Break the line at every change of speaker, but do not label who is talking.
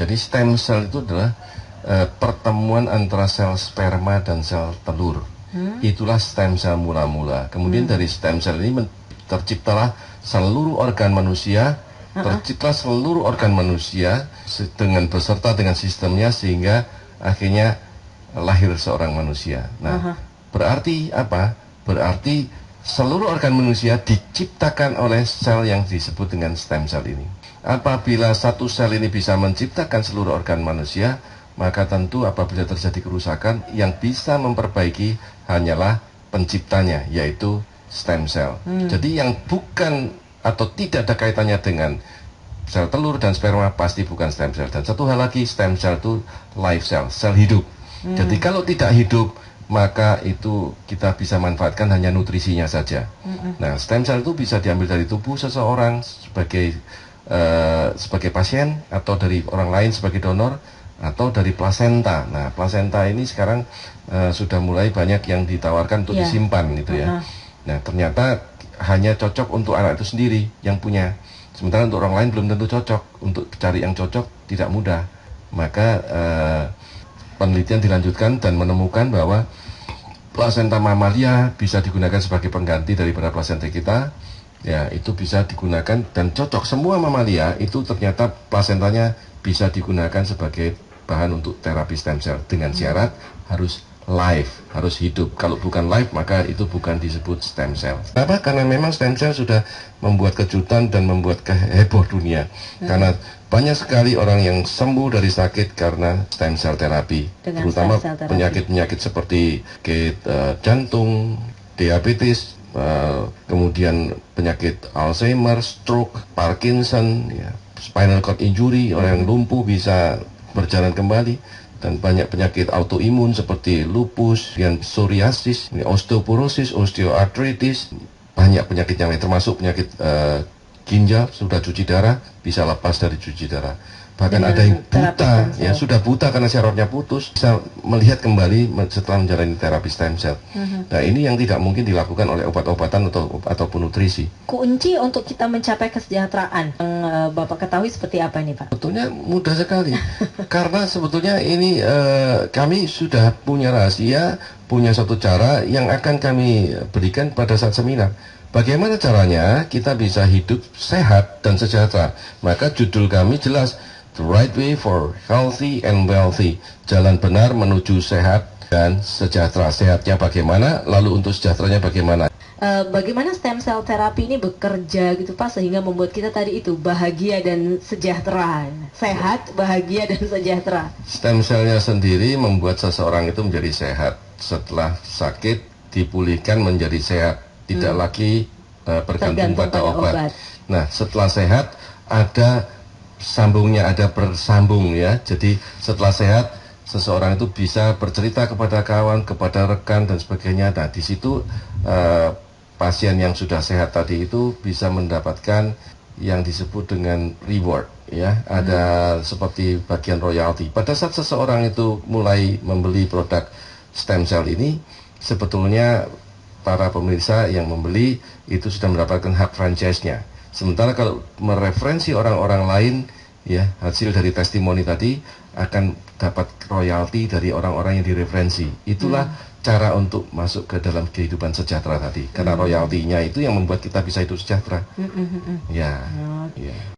Jadi stem cell itu adalah pertemuan antara sel sperma dan sel telur. Itulah stem cell mula-mula. Kemudian dari stem cell ini terciptalah seluruh organ manusia, terciptalah seluruh organ manusia dengan beserta dengan sistemnya, sehingga akhirnya lahir seorang manusia. Nah, berarti apa? Berarti seluruh organ manusia diciptakan oleh sel yang disebut dengan stem cell ini. Apabila satu sel ini bisa menciptakan seluruh organ manusia, maka tentu apabila terjadi kerusakan, yang bisa memperbaiki hanyalah penciptanya, yaitu stem cell. Jadi yang bukan atau tidak ada kaitannya dengan sel telur dan sperma pasti bukan stem cell. Dan satu hal lagi, stem cell itu life cell, sel hidup. Jadi kalau tidak hidup, maka itu kita bisa manfaatkan hanya nutrisinya saja. Nah, stem cell itu bisa diambil dari tubuh seseorang sebagai pasien, atau dari orang lain sebagai donor, atau dari plasenta. Nah, plasenta ini sekarang sudah mulai banyak yang ditawarkan untuk disimpan gitu ya. Nah, ternyata hanya cocok untuk anak itu sendiri yang punya. Sementara untuk orang lain belum tentu cocok. Untuk cari yang cocok tidak mudah. Maka penelitian dilanjutkan dan menemukan bahwa plasenta mamalia bisa digunakan sebagai pengganti daripada plasenta kita. Ya, itu bisa digunakan dan cocok. Semua mamalia itu ternyata plasentanya bisa digunakan sebagai bahan untuk terapi stem cell, dengan syarat harus live, harus hidup. Kalau bukan live, maka itu bukan disebut stem cell. Kenapa? Karena memang stem cell sudah membuat kejutan dan membuat heboh dunia. Karena banyak sekali orang yang sembuh dari sakit karena stem cell terapi, terutama penyakit-penyakit seperti jantung, diabetes, kemudian penyakit Alzheimer, stroke, Parkinson, ya, spinal cord injury, orang yang lumpuh bisa berjalan kembali, dan banyak penyakit autoimun seperti lupus, psoriasis, osteoporosis, osteoartritis, banyak penyakit yang lain, termasuk penyakit ginjal. Sudah cuci darah, bisa lepas dari cuci darah. Bahkan ada yang buta, ya sudah buta karena syarafnya putus, bisa melihat kembali setelah menjalani terapi stem cell. Nah, ini yang tidak mungkin dilakukan oleh obat-obatan ataupun nutrisi.
Kunci untuk kita mencapai kesejahteraan yang Bapak ketahui seperti apa nih, Pak?
Sebetulnya mudah sekali. Karena sebetulnya ini kami sudah punya rahasia, punya suatu cara yang akan kami berikan pada saat seminar. Bagaimana caranya kita bisa hidup sehat dan sejahtera? Maka judul kami jelas, The Right Way for Healthy and Wealthy. Jalan benar menuju sehat dan sejahtera. Sehatnya bagaimana, lalu untuk sejahteranya bagaimana?
Bagaimana stem cell terapi ini bekerja gitu Pak, sehingga membuat kita tadi itu bahagia dan sejahtera, sehat, bahagia dan sejahtera.
Stem cellnya sendiri membuat seseorang itu menjadi sehat. Setelah sakit dipulihkan menjadi sehat, tidak lagi bergantung pada obat. Nah, setelah sehat ada sambungnya, ada bersambung ya. Jadi setelah sehat seseorang itu bisa bercerita kepada kawan, kepada rekan dan sebagainya. Nah, di situ pasien yang sudah sehat tadi itu bisa mendapatkan yang disebut dengan reward ya. Ada seperti bagian royalti. Pada saat seseorang itu mulai membeli produk stem cell ini, sebetulnya para pemirsa yang membeli itu sudah mendapatkan hak franchise-nya. Sementara kalau mereferensi orang-orang lain, ya, hasil dari testimoni tadi akan dapat royalti dari orang-orang yang direferensi. Itulah cara untuk masuk ke dalam kehidupan sejahtera tadi. Karena royaltinya itu yang membuat kita bisa hidup sejahtera. Ya.